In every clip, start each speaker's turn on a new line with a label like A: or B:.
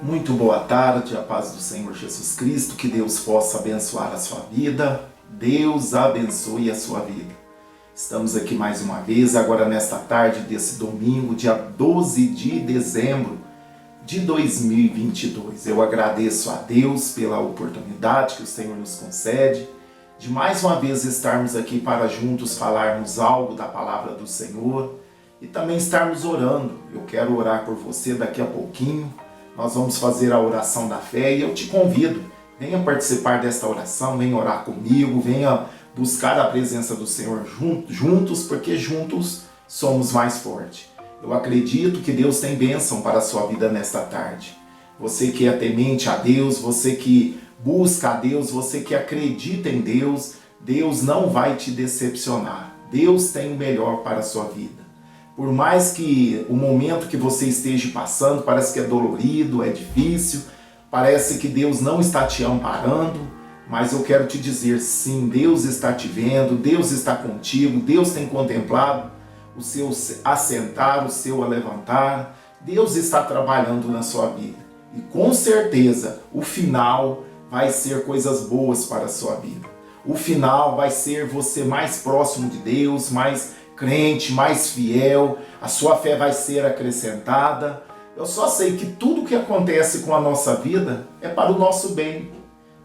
A: Muito boa tarde, a paz do Senhor Jesus Cristo, que Deus possa abençoar a sua vida, Deus abençoe a sua vida. Estamos aqui mais uma vez, agora nesta tarde desse domingo, dia 12 de dezembro de 2022. Eu agradeço a Deus pela oportunidade que o Senhor nos concede, de mais uma vez estarmos aqui para juntos falarmos algo da palavra do Senhor e também estarmos orando. Eu quero orar por você daqui a pouquinho. Nós vamos fazer a oração da fé e eu te convido, venha participar desta oração, venha orar comigo, venha buscar a presença do Senhor juntos, porque juntos somos mais fortes. Eu acredito que Deus tem bênção para a sua vida nesta tarde. Você que é temente a Deus, você que busca a Deus, você que acredita em Deus, Deus não vai te decepcionar. Deus tem o melhor para a sua vida. Por mais que o momento que você esteja passando parece que é dolorido, é difícil, parece que Deus não está te amparando, mas eu quero te dizer, sim, Deus está te vendo, Deus está contigo, Deus tem contemplado o seu assentar, o seu levantar, Deus está trabalhando na sua vida. E com certeza o final vai ser coisas boas para a sua vida. O final vai ser você mais próximo de Deus, mais crente, mais fiel, a sua fé vai ser acrescentada. Eu só sei que tudo que acontece com a nossa vida é para o nosso bem.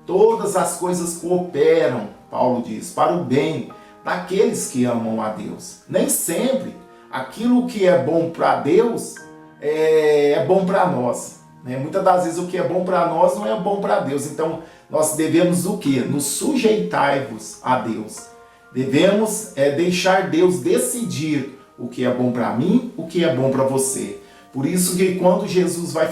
A: Todas as coisas cooperam, Paulo diz, para o bem daqueles que amam a Deus. Nem sempre aquilo que é bom para Deus é bom para nós. Muitas das vezes o que é bom para nós não é bom para Deus. Então nós devemos o quê? Nos sujeitar-vos a Deus. Devemos deixar Deus decidir o que é bom para mim, o que é bom para você. Por isso que quando Jesus vai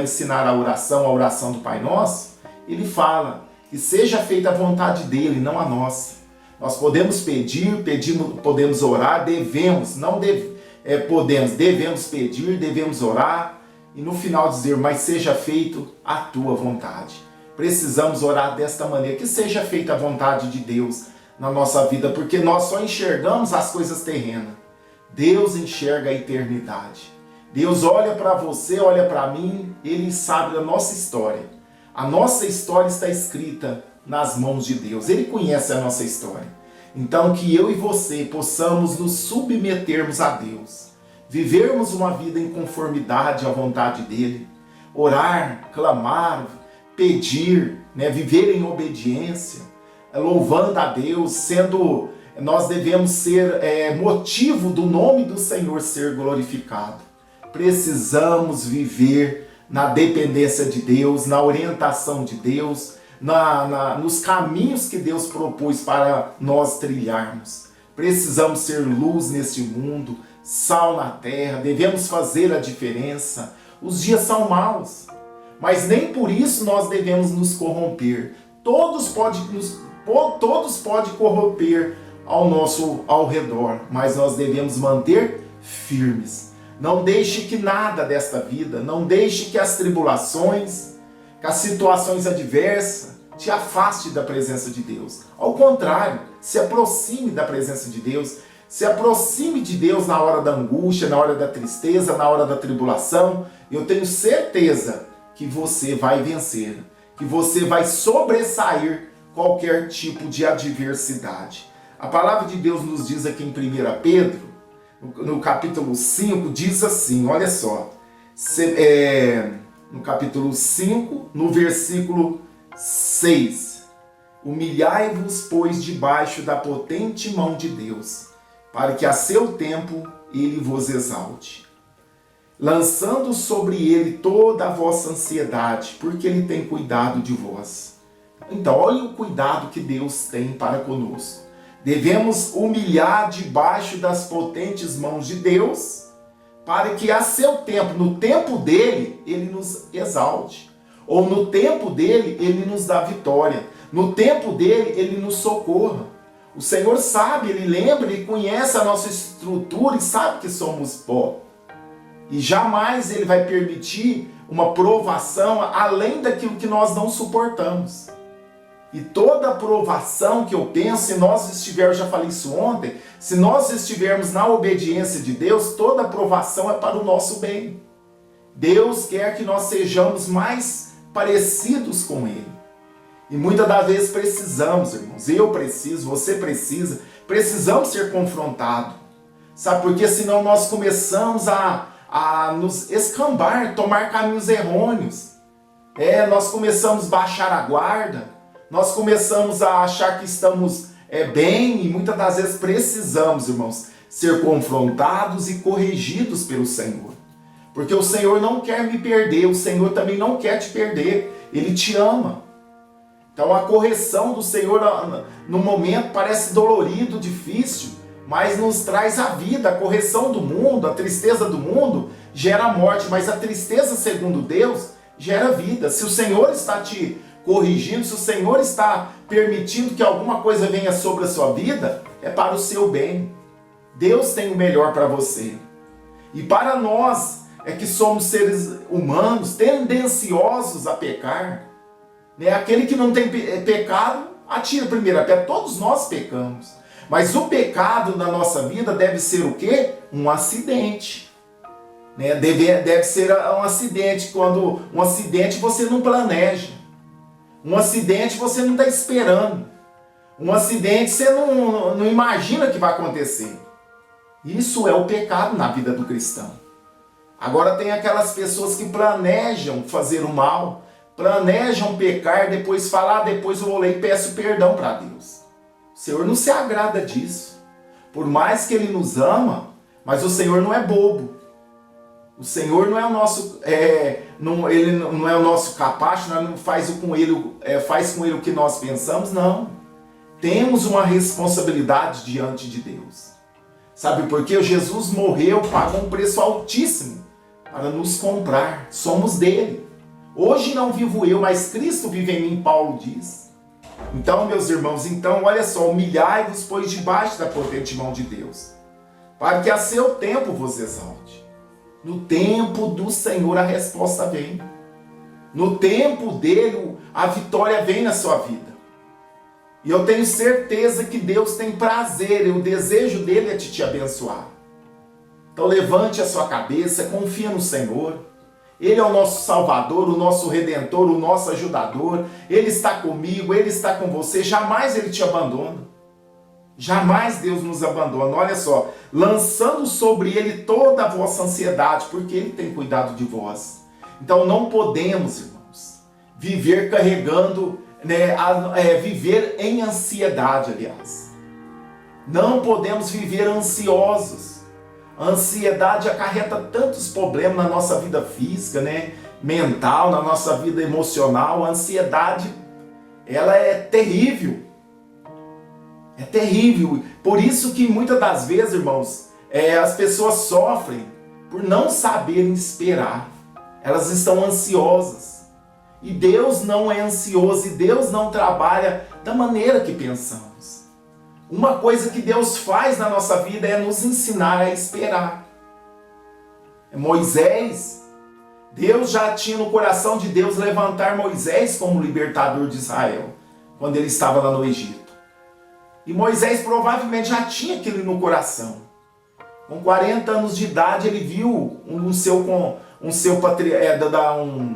A: ensinar a oração do Pai Nosso, ele fala que seja feita a vontade dele, não a nossa. Nós podemos podemos orar, devemos pedir, devemos orar e no final dizer, mas seja feito a tua vontade. Precisamos orar desta maneira, que seja feita a vontade de Deus na nossa vida, porque nós só enxergamos as coisas terrenas. Deus enxerga a eternidade. Deus olha para você, olha para mim, Ele sabe da nossa história. A nossa história está escrita nas mãos de Deus. Ele conhece a nossa história. Então que eu e você possamos nos submetermos a Deus. Vivermos uma vida em conformidade à vontade dEle. Orar, clamar, pedir, viver em obediência. Louvando a Deus, nós devemos ser motivo do nome do Senhor ser glorificado. Precisamos viver na dependência de Deus, na orientação de Deus, nos caminhos que Deus propôs para nós trilharmos. Precisamos ser luz neste mundo, sal na terra, devemos fazer a diferença. Os dias são maus, mas nem por isso nós devemos nos corromper. Todos podem corromper ao redor, mas nós devemos manter firmes. Não deixe que nada desta vida, não deixe que as tribulações, que as situações adversas te afaste da presença de Deus. Ao contrário, se aproxime da presença de Deus, se aproxime de Deus na hora da angústia, na hora da tristeza, na hora da tribulação. Eu tenho certeza que você vai vencer, que você vai sobressair qualquer tipo de adversidade. A palavra de Deus nos diz aqui em 1 Pedro, no capítulo 5, diz assim, olha só, no capítulo 5, no versículo 6, humilhai-vos, pois, debaixo da potente mão de Deus, para que a seu tempo ele vos exalte, lançando sobre ele toda a vossa ansiedade, porque ele tem cuidado de vós. Então, olha o cuidado que Deus tem para conosco. Devemos humilhar debaixo das potentes mãos de Deus, para que a seu tempo, no tempo dele, ele nos exalte. Ou no tempo dele, ele nos dá vitória. No tempo dele, ele nos socorra. O Senhor sabe, ele lembra, ele conhece a nossa estrutura e sabe que somos pó. E jamais ele vai permitir uma provação além daquilo que nós não suportamos. E toda provação que eu penso, se nós estivermos, já falei isso ontem, se nós estivermos na obediência de Deus, toda provação é para o nosso bem. Deus quer que nós sejamos mais parecidos com Ele. E muitas das vezes precisamos, irmãos, eu preciso, você precisa, precisamos ser confrontados. Sabe, porque senão nós começamos a nos escambar, tomar caminhos errôneos. Nós começamos a baixar a guarda, nós começamos a achar que estamos bem, e muitas das vezes precisamos, irmãos, ser confrontados e corrigidos pelo Senhor. Porque o Senhor não quer me perder, o Senhor também não quer te perder, Ele te ama. Então a correção do Senhor no momento parece dolorido, difícil, mas nos traz a vida. A correção do mundo, a tristeza do mundo gera morte, mas a tristeza segundo Deus gera vida. Se o Senhor está te corrigindo, se o Senhor está permitindo que alguma coisa venha sobre a sua vida, é para o seu bem. Deus tem o melhor para você. E para nós, que somos seres humanos, tendenciosos a pecar, aquele que não tem pecado, atira a primeira pedra. Todos nós pecamos. Mas o pecado na nossa vida deve ser o quê? Um acidente. Deve ser um acidente. Quando um acidente você não planeja. Um acidente você não está esperando. Um acidente você não imagina que vai acontecer. Isso é o pecado na vida do cristão. Agora tem aquelas pessoas que planejam fazer o mal, planejam pecar, depois falar, depois eu vou lá e peço perdão para Deus. O Senhor não se agrada disso. Por mais que Ele nos ama, mas o Senhor não é bobo. O Senhor não é o nosso, Ele não é o nosso capacho, não faz com Ele o que nós pensamos, não. Temos uma responsabilidade diante de Deus. Sabe por quê? Jesus morreu, pagou um preço altíssimo para nos comprar. Somos dele. Hoje não vivo eu, mas Cristo vive em mim, Paulo diz. Então, meus irmãos, olha só, humilhai-vos, pois debaixo da potente mão de Deus, para que a seu tempo vos exalte. No tempo do Senhor a resposta vem. No tempo dele a vitória vem na sua vida. E eu tenho certeza que Deus tem prazer, e o desejo dele é te abençoar. Então levante a sua cabeça, confia no Senhor. Ele é o nosso Salvador, o nosso Redentor, o nosso ajudador. Ele está comigo, Ele está com você. Jamais Ele te abandona. Jamais Deus nos abandona. Olha só, lançando sobre Ele toda a vossa ansiedade, porque Ele tem cuidado de vós. Então não podemos, irmãos, viver carregando, viver em ansiedade, aliás. Não podemos viver ansiosos. A ansiedade acarreta tantos problemas na nossa vida física, mental, na nossa vida emocional. A ansiedade, ela é terrível. É terrível. Por isso que muitas das vezes, irmãos, as pessoas sofrem por não saberem esperar. Elas estão ansiosas. E Deus não é ansioso, e Deus não trabalha da maneira que pensamos. Uma coisa que Deus faz na nossa vida é nos ensinar a esperar. Moisés, Deus já tinha no coração de Deus levantar Moisés como libertador de Israel, quando ele estava lá no Egito. E Moisés provavelmente já tinha aquilo no coração. Com 40 anos de idade ele viu um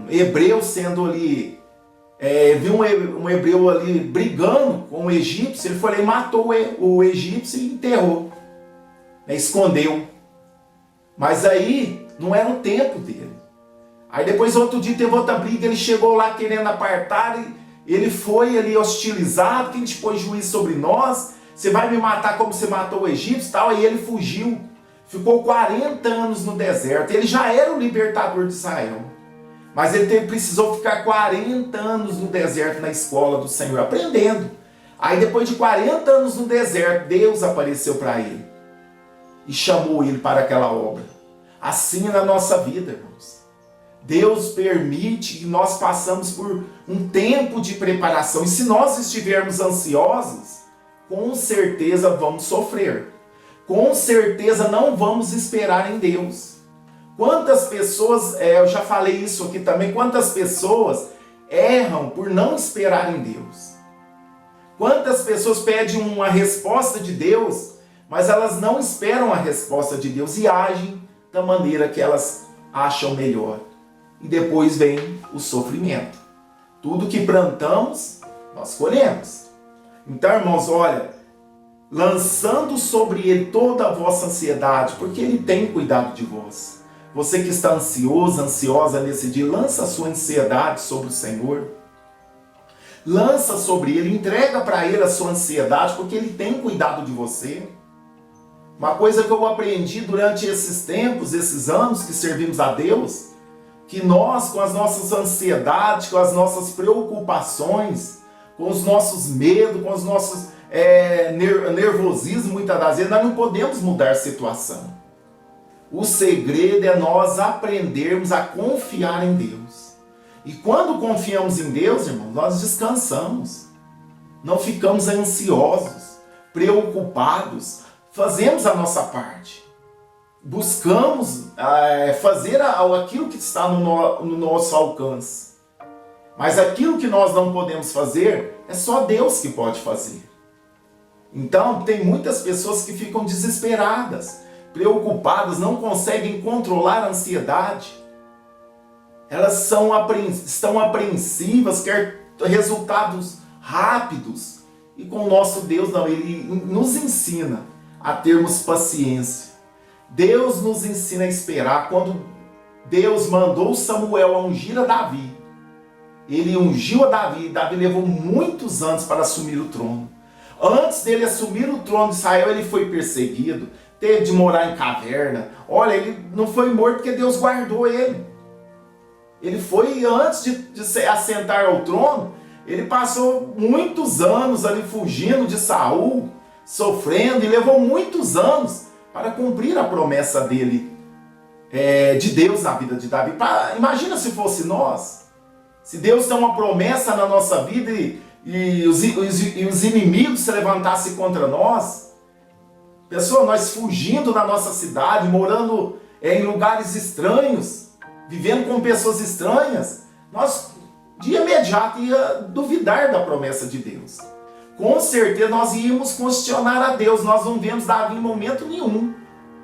A: hebreu sendo ali, viu um hebreu ali brigando com um egípcio. Ele foi lá e matou o egípcio e enterrou, escondeu. Mas aí não era o tempo dele. Aí depois outro dia teve outra briga, ele chegou lá querendo apartar, e ele foi ali hostilizado. Quem te pôs juízo sobre nós? Você vai me matar como você matou o egípcio e tal. Aí ele fugiu, ficou 40 anos no deserto. Ele já era o libertador de Israel, mas ele precisou ficar 40 anos no deserto, na escola do Senhor, aprendendo. Aí depois de 40 anos no deserto, Deus apareceu para ele e chamou ele para aquela obra. Assim na nossa vida, irmãos. Deus permite que nós passamos por um tempo de preparação. E se nós estivermos ansiosos, com certeza vamos sofrer. Com certeza não vamos esperar em Deus. Quantas pessoas, eu já falei isso aqui também, quantas pessoas erram por não esperar em Deus. Quantas pessoas pedem uma resposta de Deus, mas elas não esperam a resposta de Deus e agem da maneira que elas acham melhor. e depois vem o sofrimento. Tudo que plantamos, nós colhemos. Então, irmãos, olha, lançando sobre Ele toda a vossa ansiedade, porque Ele tem cuidado de vós. Você que está ansioso, ansiosa nesse dia, lança a sua ansiedade sobre o Senhor. Lança sobre Ele, entrega para Ele a sua ansiedade, porque Ele tem cuidado de você. Uma coisa que eu aprendi durante esses tempos, esses anos que servimos a Deus, que nós, com as nossas ansiedades, com as nossas preocupações, com os nossos medos, com os nossos nervosismo, muitas das vezes, nós não podemos mudar a situação. O segredo é nós aprendermos a confiar em Deus. E quando confiamos em Deus, irmão, nós descansamos. Não ficamos ansiosos, preocupados. Fazemos a nossa parte. Buscamos fazer aquilo que está no nosso alcance. Mas aquilo que nós não podemos fazer, é só Deus que pode fazer. Então, tem muitas pessoas que ficam desesperadas, preocupadas, não conseguem controlar a ansiedade. Elas estão apreensivas, querem resultados rápidos. E com o nosso Deus, não, Ele nos ensina a termos paciência. Deus nos ensina a esperar. Quando Deus mandou Samuel a ungir a Davi, Ele ungiu a Davi, e Davi levou muitos anos para assumir o trono. Antes dele assumir o trono de Israel, ele foi perseguido, teve de morar em caverna. Olha, ele não foi morto porque Deus guardou ele. Ele foi, antes de se assentar ao trono, ele passou muitos anos ali fugindo de Saul, sofrendo, e levou muitos anos para cumprir a promessa dele, de Deus na vida de Davi. Imagina se fosse nós. Se Deus tem uma promessa na nossa vida e os inimigos se levantassem contra nós. Pessoal, nós fugindo da nossa cidade, morando em lugares estranhos, vivendo com pessoas estranhas, nós de imediato ia duvidar da promessa de Deus. Com certeza nós íamos questionar a Deus. Nós não vemos Davi em momento nenhum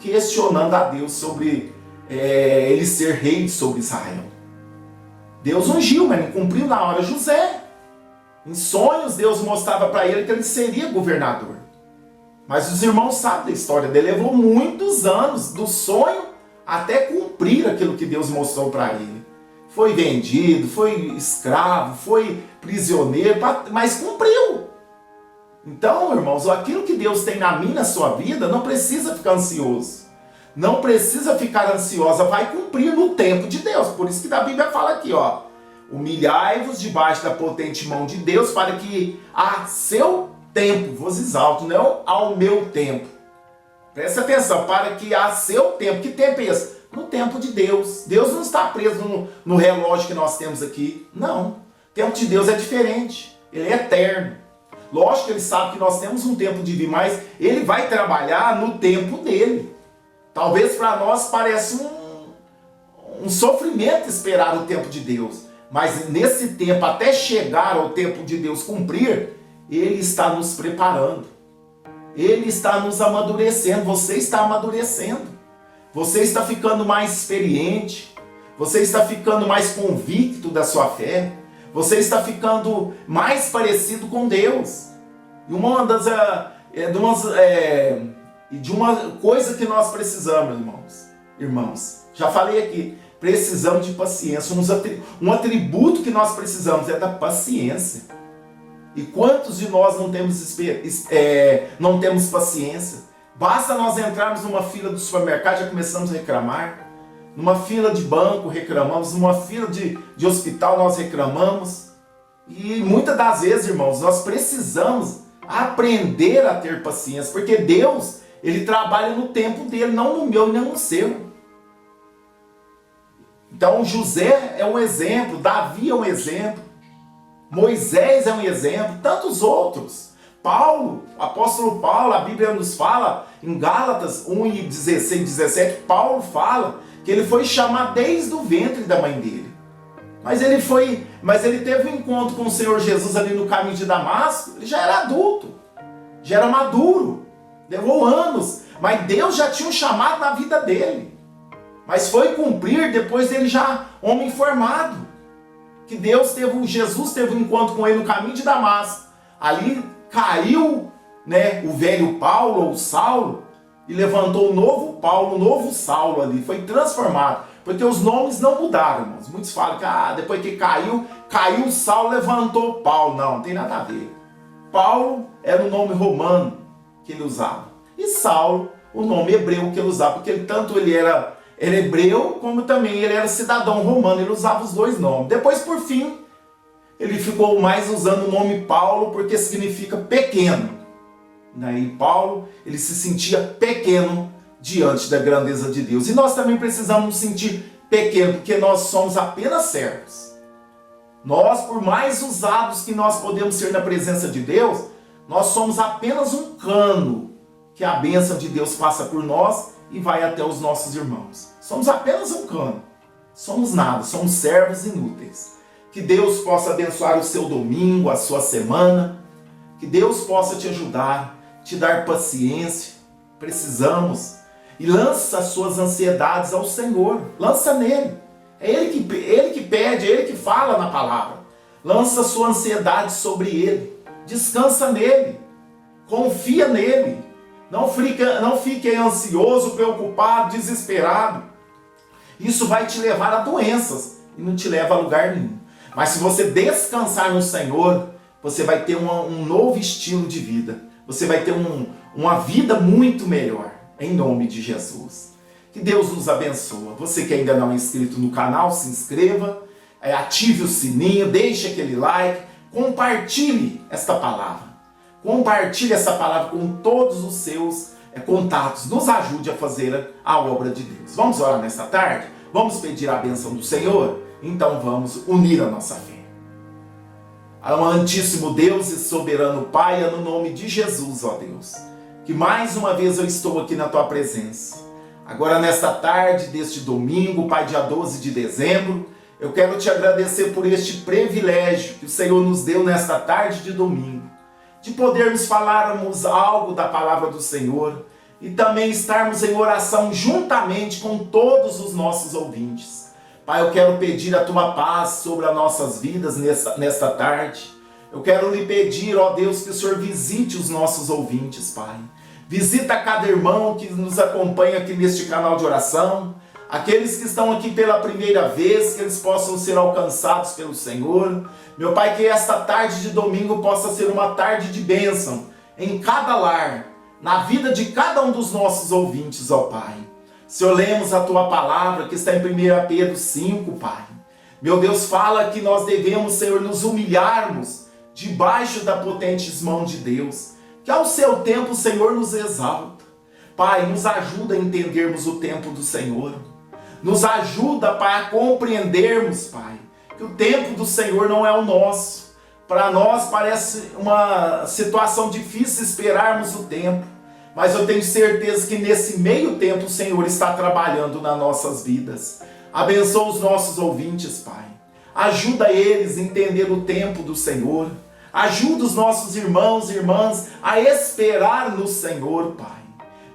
A: questionando a Deus sobre ele ser rei sobre Israel. Deus ungiu, mas não cumpriu na hora. José, em sonhos, Deus mostrava para ele que ele seria governador. Mas os irmãos sabem da história dele. Levou muitos anos do sonho até cumprir aquilo que Deus mostrou para ele. Foi vendido, foi escravo, foi prisioneiro, mas cumpriu. Então, irmãos, aquilo que Deus tem na minha e na sua vida, não precisa ficar ansioso. Não precisa ficar ansiosa, vai cumprir no tempo de Deus. Por isso que a Bíblia fala aqui, ó: humilhai-vos debaixo da potente mão de Deus, para que a seu tempo vos exalte, não ao meu tempo. Presta atenção, para que a seu tempo. Que tempo é esse? No tempo de Deus. Deus não está preso no relógio que nós temos aqui. Não. O tempo de Deus é diferente. Ele é eterno. Lógico que Ele sabe que nós temos um tempo de vir, mas Ele vai trabalhar no tempo dele. Talvez para nós pareça um sofrimento esperar o tempo de Deus. Mas nesse tempo, até chegar ao tempo de Deus cumprir, Ele está nos preparando. Ele está nos amadurecendo. Você está amadurecendo. Você está ficando mais experiente. Você está ficando mais convicto da sua fé. Você está ficando mais parecido com Deus. E de uma coisa que nós precisamos, irmãos. Já falei aqui, precisamos de paciência. Um atributo que nós precisamos é da paciência. E quantos de nós não temos paciência? Basta nós entrarmos numa fila do supermercado, já começamos a reclamar. Numa fila de banco reclamamos, numa fila de hospital nós reclamamos. E muitas das vezes, irmãos, nós precisamos aprender a ter paciência, porque Deus, Ele trabalha no tempo dele, não no meu nem no seu. Então José é um exemplo, Davi é um exemplo, Moisés é um exemplo, tantos outros. Paulo, apóstolo Paulo, a Bíblia nos fala em Gálatas 1:16 e 17, Paulo fala que ele foi chamado desde o ventre da mãe dele. Mas ele teve um encontro com o Senhor Jesus ali no caminho de Damasco. Ele já era adulto, já era maduro, levou anos, mas Deus já tinha um chamado na vida dele. Mas foi cumprir depois dele já homem formado. Que Jesus teve um encontro com ele no caminho de Damasco. Ali caiu, o velho Paulo ou Saulo e levantou o novo Paulo, o novo Saulo ali. Foi transformado. Porque os nomes não mudaram, irmãos. Muitos falam que depois que caiu Saulo, levantou Paulo. Não tem nada a ver. Paulo era o nome romano que ele usava. E Saulo, o nome hebreu que ele usava. Porque tanto ele era hebreu, como também ele era cidadão romano. Ele usava os dois nomes. Depois, por fim, ele ficou mais usando o nome Paulo, porque significa pequeno. E Paulo, ele se sentia pequeno diante da grandeza de Deus. E nós também precisamos nos sentir pequenos, porque nós somos apenas servos. Nós, por mais usados que nós podemos ser na presença de Deus, nós somos apenas um cano que a bênção de Deus passa por nós e vai até os nossos irmãos. Somos apenas um cano. Somos nada, somos servos inúteis. Que Deus possa abençoar o seu domingo, a sua semana. Que Deus possa te ajudar, te dar paciência. Precisamos. E lança as suas ansiedades ao Senhor. Lança nele. É Ele que pede, é Ele que fala na palavra. Lança a sua ansiedade sobre Ele. Descansa nele. Confia nele. Não fique ansioso, preocupado, desesperado. Isso vai te levar a doenças e não te leva a lugar nenhum. Mas se você descansar no Senhor, você vai ter um novo estilo de vida. Você vai ter uma vida muito melhor. Em nome de Jesus. Que Deus nos abençoe. Você que ainda não é inscrito no canal, se inscreva. Ative o sininho, deixe aquele like. Compartilhe esta palavra. Compartilhe essa palavra com todos os seus contatos. Nos ajude a fazer a obra de Deus. Vamos orar nesta tarde? Vamos pedir a bênção do Senhor? Então vamos unir a nossa fé. Amantíssimo Deus e soberano Pai, no nome de Jesus, ó Deus, que mais uma vez eu estou aqui na Tua presença. Agora nesta tarde deste domingo, Pai, dia 12 de dezembro, eu quero Te agradecer por este privilégio que o Senhor nos deu nesta tarde de domingo, de podermos falarmos algo da palavra do Senhor e também estarmos em oração juntamente com todos os nossos ouvintes. Pai, eu quero pedir a Tua paz sobre as nossas vidas nesta tarde. Eu quero lhe pedir, ó Deus, que o Senhor visite os nossos ouvintes, Pai. Visita cada irmão que nos acompanha aqui neste canal de oração. Aqueles que estão aqui pela primeira vez, que eles possam ser alcançados pelo Senhor. Meu Pai, que esta tarde de domingo possa ser uma tarde de bênção em cada lar, na vida de cada um dos nossos ouvintes, ó Pai. Senhor, lemos a Tua palavra que está em 1 Pedro 5, Pai. Meu Deus, fala que nós devemos, Senhor, nos humilharmos debaixo da potente mão de Deus, que ao seu tempo o Senhor nos exalta. Pai, nos ajuda a entendermos o tempo do Senhor. Nos ajuda, Pai, a compreendermos, Pai, que o tempo do Senhor não é o nosso. Para nós parece uma situação difícil esperarmos o tempo, mas eu tenho certeza que nesse meio tempo o Senhor está trabalhando nas nossas vidas. Abençoa os nossos ouvintes, Pai. Ajuda eles a entender o tempo do Senhor. Ajuda os nossos irmãos e irmãs a esperar no Senhor, Pai.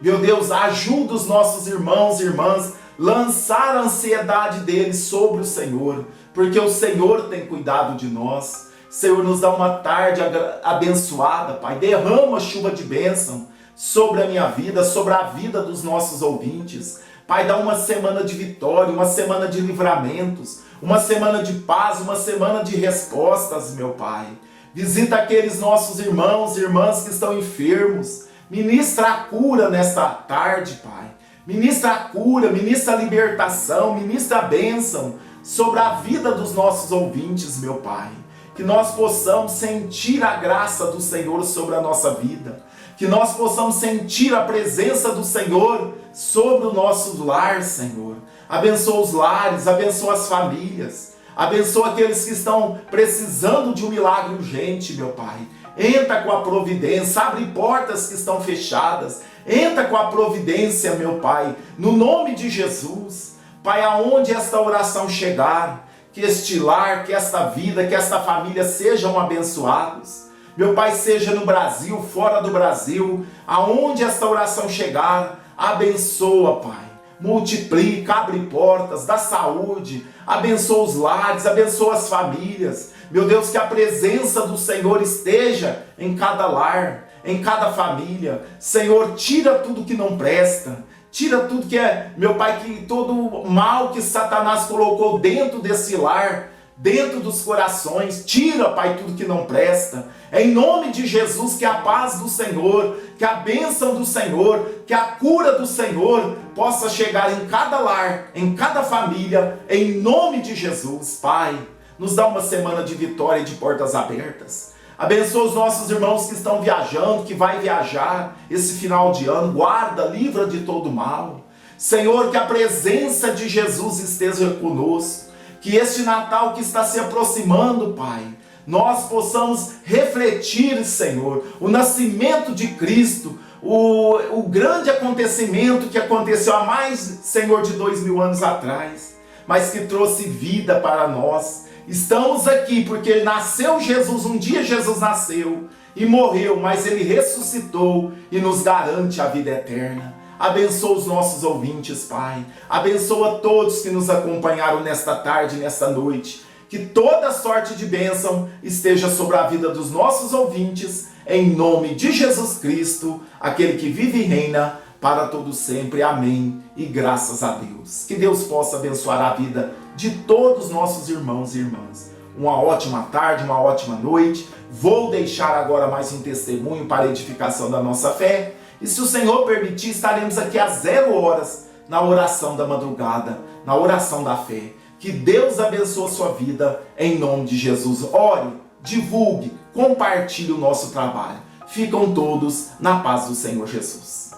A: Meu Deus, ajuda os nossos irmãos e irmãs a lançar a ansiedade deles sobre o Senhor, porque o Senhor tem cuidado de nós. Senhor, nos dá uma tarde abençoada, Pai. Derrama a chuva de bênção sobre a minha vida, sobre a vida dos nossos ouvintes. Pai, dá uma semana de vitória, uma semana de livramentos, uma semana de paz, uma semana de respostas, meu Pai. Visita aqueles nossos irmãos e irmãs que estão enfermos. Ministra a cura nesta tarde, Pai. Ministra a cura, ministra a libertação, ministra a bênção sobre a vida dos nossos ouvintes, meu Pai. Que nós possamos sentir a graça do Senhor sobre a nossa vida. Que nós possamos sentir a presença do Senhor sobre o nosso lar, Senhor. Abençoa os lares, abençoa as famílias. Abençoa aqueles que estão precisando de um milagre urgente, meu Pai. Entra com a providência, abre portas que estão fechadas. Entra com a providência, meu Pai, no nome de Jesus. Pai, aonde esta oração chegar, que este lar, que esta vida, que esta família sejam abençoados. Meu Pai, seja no Brasil, fora do Brasil, aonde esta oração chegar, abençoa, Pai. multiplica, abre portas, dá saúde, abençoa os lares, abençoa as famílias. Meu Deus, que a presença do Senhor esteja em cada lar, em cada família. Senhor, tira tudo que não presta, tira tudo que é, meu Pai, que todo mal que Satanás colocou dentro desse lar, dentro dos corações. Tira, Pai, tudo que não presta. É em nome de Jesus, que a paz do Senhor, que a bênção do Senhor, que a cura do Senhor possa chegar em cada lar, em cada família, em nome de Jesus. Pai, nos dá uma semana de vitória e de portas abertas. Abençoa os nossos irmãos que estão viajando, que vai viajar esse final de ano. Guarda, livra de todo mal. Senhor, que a presença de Jesus esteja conosco. Que este Natal que está se aproximando, Pai, nós possamos refletir, Senhor, o nascimento de Cristo, o grande acontecimento que aconteceu há mais, Senhor, de 2000 anos atrás, mas que trouxe vida para nós. Estamos aqui porque nasceu Jesus, um dia Jesus nasceu e morreu, mas Ele ressuscitou e nos garante a vida eterna. Abençoa os nossos ouvintes, Pai. Abençoa todos que nos acompanharam nesta tarde, nesta noite. Que toda sorte de bênção esteja sobre a vida dos nossos ouvintes, em nome de Jesus Cristo, aquele que vive e reina para todo sempre. Amém. E graças a Deus. Que Deus possa abençoar a vida de todos os nossos irmãos e irmãs. Uma ótima tarde, uma ótima noite. Vou deixar agora mais um testemunho para a edificação da nossa fé. E se o Senhor permitir, estaremos aqui às 0 horas na oração da madrugada, na oração da fé. Que Deus abençoe a sua vida em nome de Jesus. Ore, divulgue, compartilhe o nosso trabalho. Ficam todos na paz do Senhor Jesus.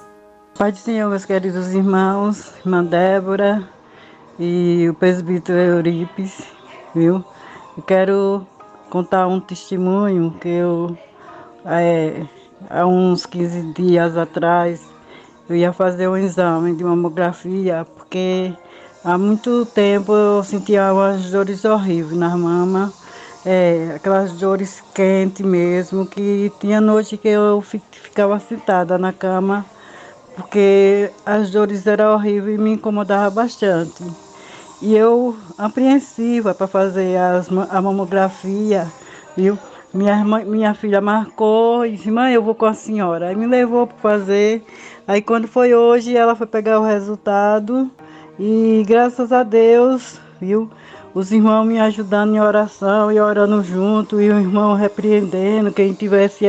B: Pai do Senhor, meus queridos irmãos, irmã Débora e o presbítero Eurípides, viu? Eu quero contar um testemunho que há uns 15 dias atrás, eu ia fazer um exame de mamografia, porque há muito tempo eu sentia umas dores horríveis nas mamas, aquelas dores quentes mesmo, que tinha noite que eu ficava sentada na cama, porque as dores eram horríveis e me incomodavam bastante. E eu, apreensiva para fazer a mamografia, viu? Minha filha marcou e disse: mãe, eu vou com a senhora. Aí me levou para fazer. Aí quando foi hoje, ela foi pegar o resultado. E graças a Deus, viu? Os irmãos me ajudando em oração e orando junto. E o irmão repreendendo quem tivesse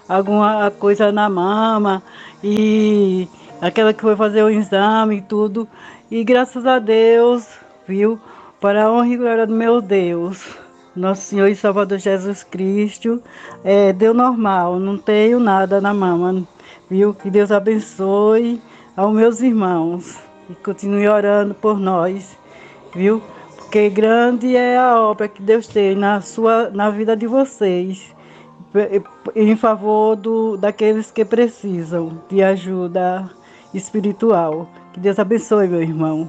B: alguma coisa na mama. E aquela que foi fazer o exame e tudo. E graças a Deus, viu? Para a honra e glória do meu Deus, nosso Senhor e Salvador Jesus Cristo, deu normal, não tenho nada na mama, viu? Que Deus abençoe aos meus irmãos e continue orando por nós, viu? Porque grande é a obra que Deus tem na vida de vocês, em favor daqueles que precisam de ajuda espiritual. Que Deus abençoe, meu irmão.